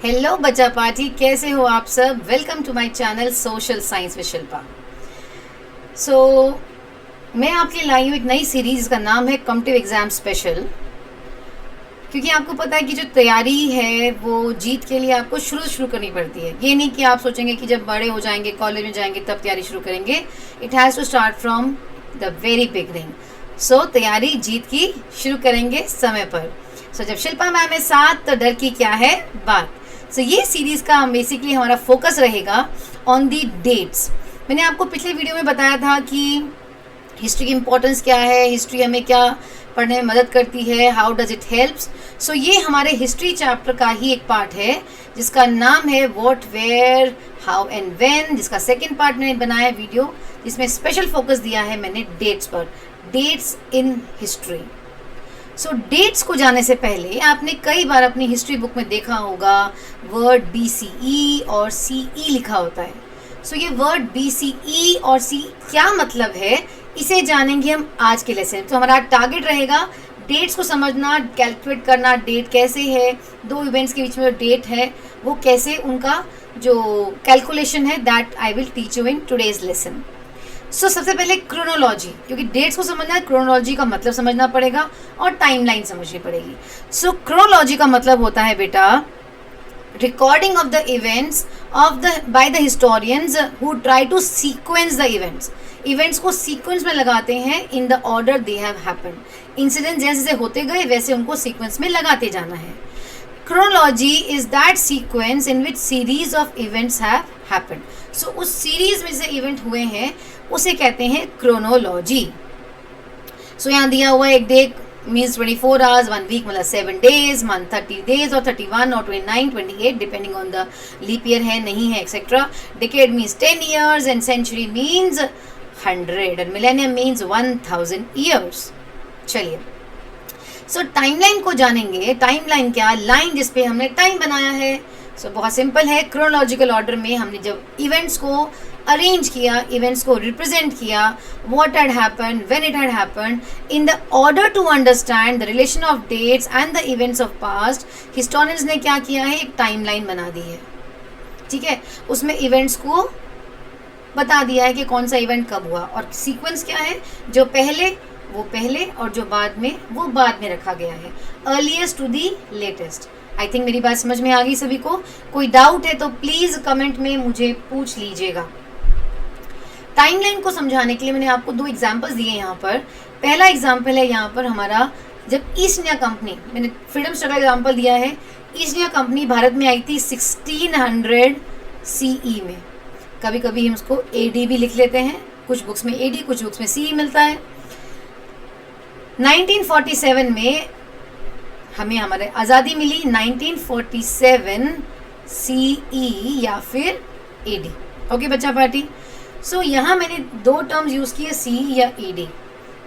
Hello बच्चा party, कैसे हो आप सब। Welcome to my channel social science with Shilpa. मैं आपके लिए लाई हूँ एक नई सीरीज़ का नाम है कॉम्पिटिटिव एग्ज़ाम स्पेशल। क्योंकि आपको पता है कि जो तैयारी है वो जीत के लिए आपको शुरू करनी पड़ती है। ये नहीं कि आप सोचेंगे कि जब बड़े हो जाएंगे, कॉलेज में जाएंगे, तब तैयारी शुरू करेंगे। It has to start from the very beginning. तैयारी जीत की शुरू करेंगे समय पर। जब शिल्पा मैम है साथ तो डर की क्या है बात। ये सीरीज़ का बेसिकली हमारा फोकस रहेगा ऑन दी डेट्स। मैंने आपको पिछले वीडियो में बताया था कि हिस्ट्री की इम्पोर्टेंस क्या है, हिस्ट्री हमें क्या पढ़ने में मदद करती है, हाउ डज इट हेल्प्स। ये हमारे हिस्ट्री चैप्टर का ही एक पार्ट है जिसका नाम है what, where, how and when, जिसका सेकेंड पार्ट मैंने बनाया वीडियो जिसमें स्पेशल फोकस दिया है मैंने डेट्स पर, डेट्स इन हिस्ट्री। डेट्स को जाने से पहले आपने कई बार अपनी हिस्ट्री बुक में देखा होगा वर्ड BCE और CE लिखा होता है। ये वर्ड BCE और C क्या मतलब है, इसे जानेंगे हम आज के लेसन। हमारा टारगेट रहेगा डेट्स को समझना, कैलकुलेट करना, डेट कैसे है, दो इवेंट्स के बीच में जो डेट है वो कैसे, उनका जो कैलकुलेशन है, that I will teach you in today's lesson. सबसे पहले क्रोनोलॉजी, क्योंकि डेट्स को समझना है, क्रोनोलॉजी का मतलब समझना पड़ेगा और टाइमलाइन समझनी पड़ेगी। क्रोनोलॉजी का मतलब होता है बेटा recording of the events by the historians who try to sequence the events को सीक्वेंस में लगाते हैं in the order they have happened. Incident जैसे जैसे होते गए वैसे उनको सीक्वेंस में लगाते जाना है। Chronology is that sequence in which series of events have happened. उस सीरीज में से इवेंट हुए हैं उसे कहते हैं क्रोनोलॉजी। यहाँ दिया हुआ एक डे मीन्स 24 आवर्स, 1 वीक मतलब 7 डेज, मंथ 30 डेज और 31 और 29, 28 depending on the leap year है नहीं है etcetera. Decade means 10 years and century means 100 and millennium means 1000 years. चलिए टाइमलाइन को जानेंगे। टाइमलाइन क्या, लाइन जिस पे हमने टाइम बनाया है। बहुत सिंपल है, क्रोनोलॉजिकल ऑर्डर में हमने जब इवेंट्स को अरेंज किया, इवेंट्स को रिप्रेजेंट किया, what had happened, when it had happened, in the order to understand the relation of dates and the events of past, historians ने क्या किया है, एक टाइमलाइन बना दी है। ठीक है, उसमें इवेंट्स को बता दिया है कि कौन सा इवेंट कब हुआ, और सीक्वेंस क्या है, जो पहले वो पहले और जो बाद में वो बाद में रखा गया है, earliest to the latest. I think मेरी बात समझ में आ गई सभी को। कोई डाउट है तो प्लीज़ कमेंट में मुझे पूछ लीजिएगा। टाइमलाइन को समझाने के लिए मैंने आपको 2 एग्जाम्पल्स दिए यहाँ पर। पहला एग्जाम्पल है यहाँ पर हमारा जब ईस्ट इंडिया कंपनी, मैंने फ्रीडम स्ट्रगल एग्जाम्पल दिया है, ईस्ट इंडिया कंपनी भारत में आई थी 1600 CE में। कभी कभी हम उसको AD भी लिख लेते हैं, कुछ बुक्स में AD कुछ बुक्स में CE मिलता है। 1947 में हमें हमारे आज़ादी मिली, 1947 CE या फिर AD। ओके बच्चा पार्टी। यहाँ मैंने 2 टर्म्स यूज़ किए, CE या AD।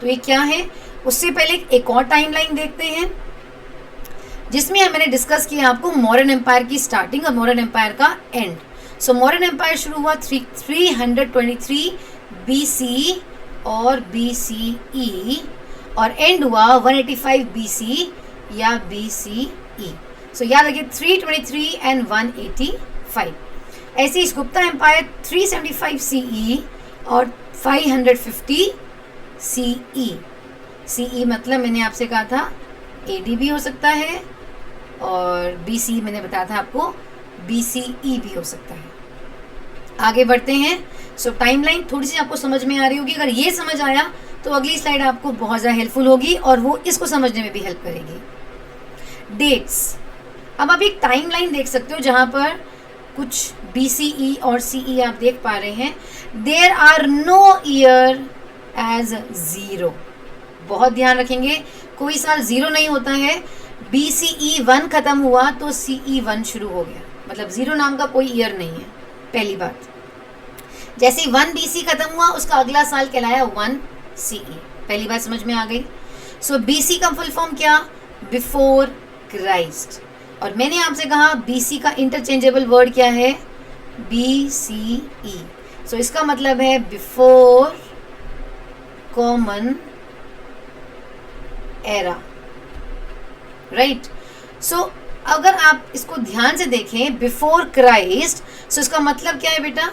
तो ये क्या है, उससे पहले एक और टाइमलाइन देखते हैं जिसमें मैंने डिस्कस किया आपको मौर्यन एम्पायर की स्टार्टिंग और मौर्यन एम्पायर का एंड। मौर्यन एम्पायर शुरू हुआ 323 BC और BCE और एंड हुआ 185 BC या BCE। याद रखिए 323 एंड 185। ऐसे ही गुप्ता एम्पायर 375 CE और 550 CE मतलब मैंने आपसे कहा था AD भी हो सकता है और BC मैंने बताया था आपको BCE भी हो सकता है। आगे बढ़ते हैं। टाइमलाइन थोड़ी सी आपको समझ में आ रही होगी। अगर ये समझ आया तो अगली स्लाइड आपको बहुत ज़्यादा हेल्पफुल होगी और वो इसको समझने में भी हेल्प करेगी। डेट्स, अब आप एक टाइमलाइन देख सकते हो जहाँ पर कुछ BCE और CE आप देख पा रहे हैं। There are no year as 0। बहुत ध्यान रखेंगे, कोई साल 0 नहीं होता है। BCE 1 खत्म हुआ तो CE 1 शुरू हो गया, मतलब 0 नाम का कोई ईयर नहीं है। पहली बात, जैसे 1 BC खत्म हुआ उसका अगला साल कहलाया 1 CE। पहली बात समझ में आ गई। BC का फुल फॉर्म क्या, बिफोर क्राइस्ट। और मैंने आपसे कहा BC का इंटरचेंजेबल वर्ड क्या है, BCE। इसका मतलब है बिफोर कॉमन एरा, राइट। अगर आप इसको ध्यान से देखें, बिफोर क्राइस्ट, सो इसका मतलब क्या है बेटा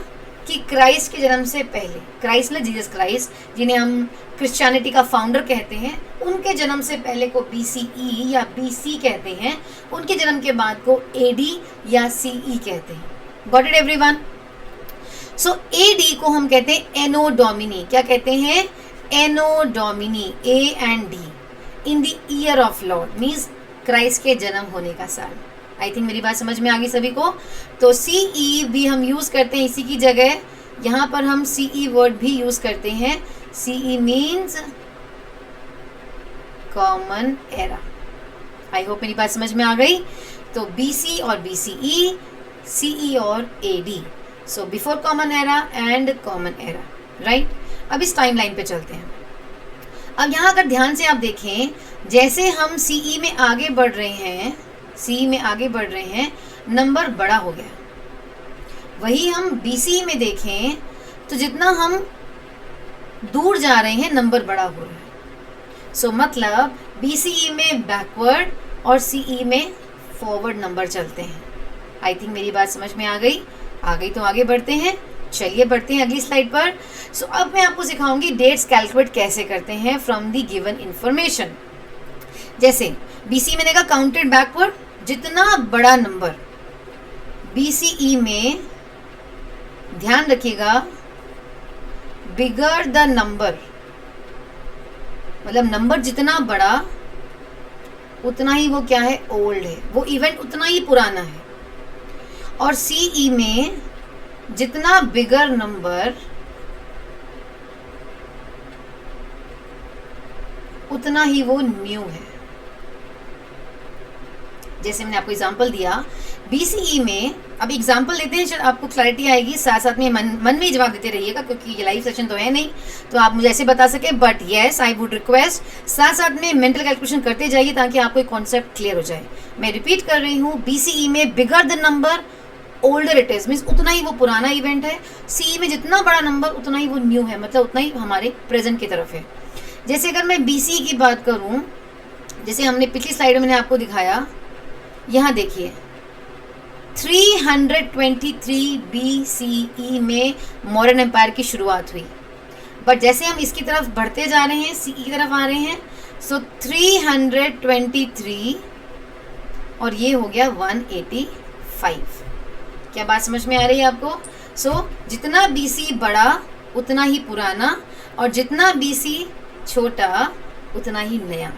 कि क्राइस्ट के जन्म से पहले, क्राइस्ट मतलब जीसस क्राइस्ट, जिन्हें हम क्रिश्चियनिटी का फाउंडर कहते हैं, उनके जन्म से पहले को BCE या BC कहते हैं, उनके जन्म के बाद को AD या CE कहते हैं। Got it everyone? So AD को हम कहते हैं एनो डोमिनी। क्या कहते हैं? Anno Domini, A and D, in the year of lord, means Christ के जन्म होने का साल। आई थिंक मेरी बात समझ में आ गई सभी को। तो CE भी हम यूज़ करते हैं इसी की जगह, यहाँ पर हम CE वर्ड भी यूज़ करते हैं। CE means common era. I hope मेरी बात समझ में आ गई। तो BC और BCE, CE और AD, so before common era and common era, right. अब इस टाइमलाइन पे चलते हैं। अब यहाँ अगर ध्यान से आप देखें, जैसे हम CE में आगे बढ़ रहे हैं, CE में आगे बढ़ रहे हैं, नंबर बड़ा हो गया। वही हम BCE में देखें तो जितना हम दूर जा रहे हैं नंबर बड़ा हो रहा है। सो मतलब BCE में बैकवर्ड और CE में फॉरवर्ड नंबर चलते हैं। आई थिंक मेरी बात समझ में आ गई। आ गई तो आगे बढ़ते हैं। चलिए बढ़ते हैं अगली स्लाइड पर। सो अब मैं आपको सिखाऊंगी डेट्स कैलकुलेट कैसे करते हैं फ्रॉम द गिवन इंफॉर्मेशन। जैसे BCE में देखा काउंटेड बैकवर्ड, जितना बड़ा नंबर BCE में, ध्यान रखिएगा, बिगर द नंबर, मतलब नंबर जितना बड़ा उतना ही वो क्या है? ओल्ड है, वो इवेंट उतना ही पुराना है। और CE में जितना बिगर नंबर उतना ही वो न्यू है। जैसे मैंने आपको एग्जांपल दिया BCE में, अब एग्जांपल देते हैं, शायद आपको क्लैरिटी आएगी। साथ साथ में मन में ही जवाब देते रहिएगा, क्योंकि ये लाइव सेशन तो है नहीं, तो आप मुझे ऐसे बता सके। But yes, I would request साथ साथ में मेंटल कैलकुलेशन करते जाइए ताकि आपको एक कॉन्सेप्ट क्लियर हो जाए। मैं रिपीट कर रही हूँ, BCE में bigger the number older it is, means उतना ही वो पुराना इवेंट है। CE में जितना बड़ा नंबर उतना ही वो न्यू है, मतलब उतना ही हमारे प्रेजेंट की तरफ है। जैसे अगर मैं BCE की बात करूं, जैसे हमने पिछली स्लाइड में मैंने आपको दिखाया, यहाँ देखिए 323 BCE में मॉडर्न एम्पायर की शुरुआत हुई। बट जैसे हम इसकी तरफ बढ़ते जा रहे हैं, CE की तरफ आ रहे हैं, सो 323 और ये हो गया 185। क्या बात समझ में आ रही है आपको? सो जितना BC बड़ा उतना ही पुराना, और जितना BC छोटा उतना ही नया।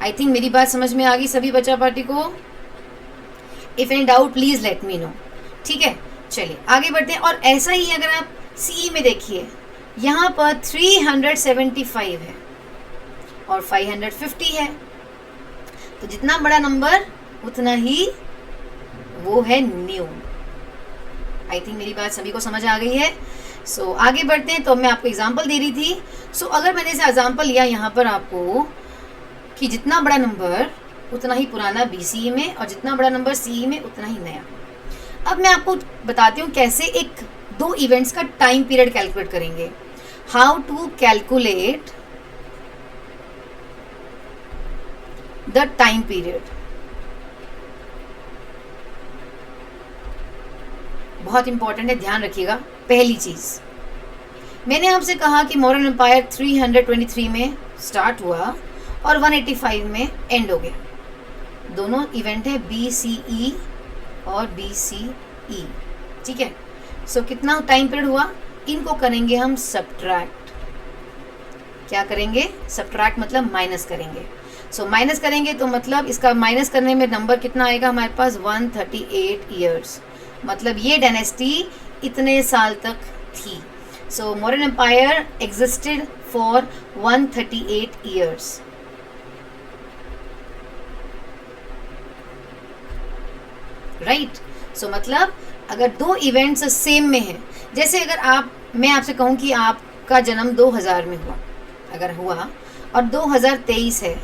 आई थिंक मेरी बात समझ में आ गई सभी बच्चा पार्टी को। If any doubt please let me know. ठीक है, चलिए आगे बढ़ते हैं। और ऐसा ही अगर आप CE में देखिए, यहाँ पर 375 है और 550 है, तो जितना बड़ा नंबर उतना ही वो है न्यू। आई थिंक मेरी बात सभी को समझ आ गई है। सो आगे बढ़ते हैं। तो मैं आपको एग्जांपल दे रही थी। सो अगर मैंने इसे एग्जांपल लिया यहाँ पर आपको कि जितना बड़ा नंबर उतना ही पुराना BCE में, और जितना बड़ा नंबर CE में उतना ही नया। अब मैं आपको बताती हूँ कैसे दो इवेंट्स का टाइम पीरियड कैलकुलेट करेंगे। How to calculate the time period. बहुत इंपॉर्टेंट है, ध्यान रखिएगा। पहली चीज, मैंने आपसे कहा कि मॉडर्न एम्पायर 323 में स्टार्ट हुआ और 185 में एंड हो गया। दोनों इवेंट है BCE और BCE। ठीक है, सो कितना टाइम पीरियड हुआ, इनको करेंगे हम सब्ट्रैक्ट। क्या करेंगे? सब्ट्रैक्ट मतलब माइनस करेंगे। सो माइनस करेंगे तो मतलब इसका माइनस करने में नंबर कितना आएगा हमारे पास? 138 ईयर्स। मतलब ये डायनेस्टी इतने साल तक थी। So modern empire existed for 138 years. Right. So मतलब अगर दो इवेंट्स सेम में हैं, जैसे अगर मैं आपसे कहूँ कि आपका जन्म 2000 में हुआ, अगर हुआ और 2023 है,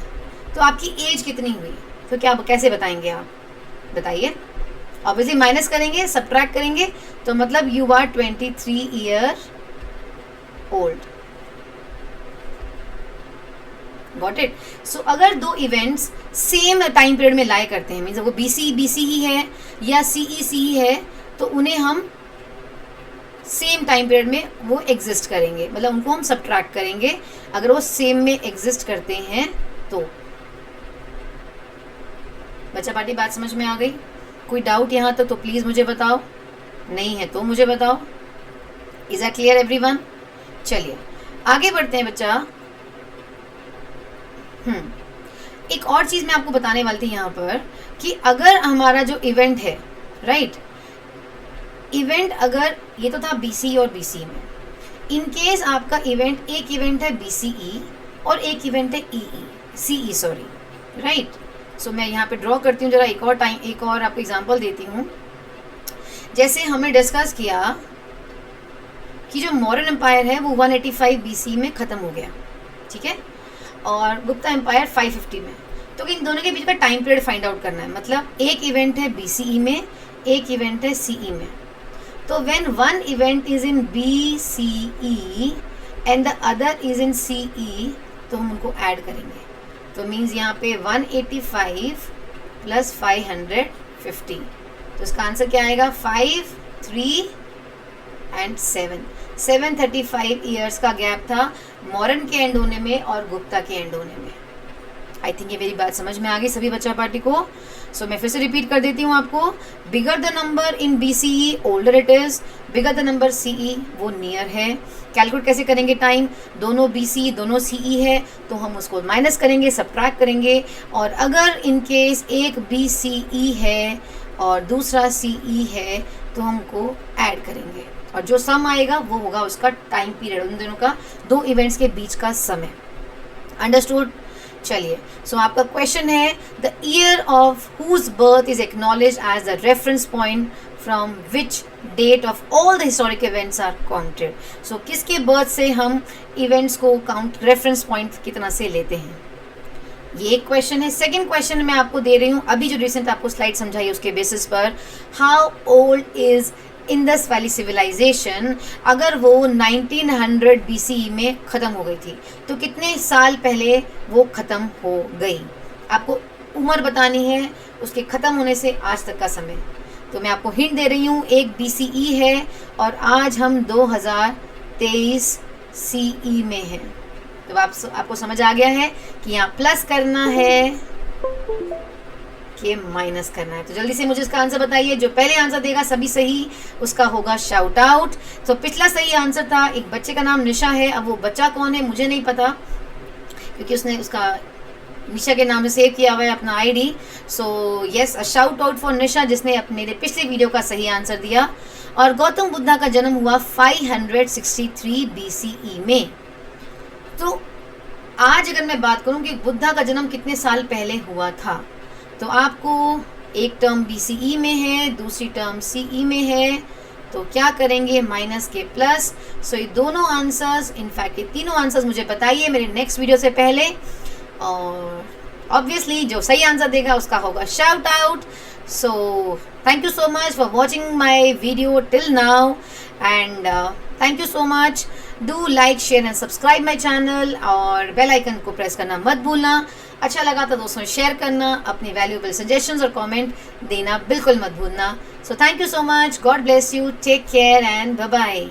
तो आपकी एज कितनी हुई? तो क्या कैसे बताएंगे आप? बताइए। ऑब्वियसली माइनस करेंगे, सब्ट्रैक्ट करेंगे, तो मतलब you are 23 year old. Got it. So अगर दो इवेंट्स सेम टाइम पीरियड में लाई करते हैं, मीन्स वो BC ही है या CE ही है, तो उन्हें हम सेम टाइम पीरियड में वो एग्जिस्ट करेंगे, मतलब उनको हम सब्ट्रैक्ट करेंगे अगर वो सेम में एग्जिस्ट करते हैं तो। बच्चा पार्टी बात समझ में आ गई? कोई डाउट यहाँ तक तो प्लीज़ मुझे बताओ, नहीं है तो मुझे बताओ। Is that clear everyone? चलिए आगे बढ़ते हैं बच्चा। एक और चीज़ मैं आपको बताने वाली थी यहाँ पर कि अगर हमारा जो इवेंट है, राइट, इवेंट अगर ये तो था BC और BC में, इन केस आपका इवेंट, एक इवेंट है BCE और एक इवेंट है CE सॉरी, राइट। सो मैं यहाँ पे ड्रॉ करती हूँ जरा, एक और आपको एग्जांपल देती हूँ। जैसे हमने डिस्कस किया कि जो मौर्यन एम्पायर है वो 185 BC में ख़त्म हो गया, ठीक है, और गुप्ता एम्पायर 550 में। तो इन दोनों के बीच का टाइम पीरियड फाइंड आउट करना है, मतलब एक इवेंट है BCE में, एक इवेंट है CE में। तो when one event is in BCE and the other is in CE, तो हम उनको ऐड करेंगे। तो मीन्स यहाँ पे 185 प्लस 550, तो इसका आंसर क्या आएगा? 5, 3 एंड 7, 735 ईयर्स का गैप था मॉरन के एंड होने में और गुप्ता के एंड होने में। आई थिंक ये मेरी बात समझ में आ गई सभी बच्चा पार्टी को। सो मैं फिर से रिपीट कर देती हूँ आपको। Bigger the number in BCE older it is, bigger the number CE वो नियर है। कैलकुलेट कैसे करेंगे टाइम? दोनों BCE दोनों CE है तो हम उसको माइनस करेंगे, सब्ट्रैक्ट करेंगे, और अगर इन केस एक BCE है और दूसरा CE है तो हमको ऐड करेंगे, और जो सम आएगा वो होगा उसका टाइम पीरियड, उन दोनों का, दो इवेंट्स के बीच का समय। अंडरस्टूड? चलिए, सो आपका क्वेश्चन है the year of whose birth is acknowledge as the reference point from which date of all the historic events are counted. So किसके बर्थ से हम इवेंट्स को काउंट, रेफरेंस पॉइंट कितना से लेते हैं, ये एक क्वेश्चन है। सेकंड क्वेश्चन मैं आपको दे रही हूँ, अभी जो रिसेंट आपको स्लाइड समझाई उसके बेसिस पर, how old is Indus Valley civilisation. अगर वो 1900 BCE में ख़त्म हो गई थी तो कितने साल पहले वो ख़त्म हो गई? आपको उम्र बतानी है उसके ख़त्म होने से आज तक का समय। तो मैं आपको हिंट दे रही हूँ, एक BCE है और आज हम 2023 CE में हैं। तो आपको समझ आ गया है कि यहाँ प्लस करना है कि माइनस करना है। तो जल्दी से मुझे इसका आंसर बताइए। जो पहले आंसर देगा सभी सही, उसका होगा शाउट आउट। तो पिछला सही आंसर था, एक बच्चे का नाम निशा है। अब वो बच्चा कौन है मुझे नहीं पता, क्योंकि उसने उसका निशा के नाम से सेव किया हुआ है अपना ID। So yes, a shout out for Nisha, जिसने अपने पिछले वीडियो का सही आंसर दिया। और गौतम बुद्धा का जन्म हुआ 563 BCE में। तो आज अगर मैं बात करूं कि बुद्धा का जन्म कितने साल पहले हुआ था, तो आपको एक टर्म BCE में है, दूसरी टर्म CE में है, तो क्या करेंगे? माइनस के प्लस। सो ये दोनों आंसर्स, इनफैक्ट ये तीनों आंसर्स मुझे बताइए मेरे नेक्स्ट वीडियो से पहले, और ऑब्वियसली जो सही आंसर देगा उसका होगा shout out. So thank you so much for watching my video till now, and thank you so much. Do like, share and subscribe my channel, और बेल आइकन को प्रेस करना मत भूलना। अच्छा लगा तो दोस्तों शेयर करना, अपनी वैल्यूएबल सजेशंस और कमेंट देना बिल्कुल मत भूलना। So thank you so much, God bless you, take care and bye bye.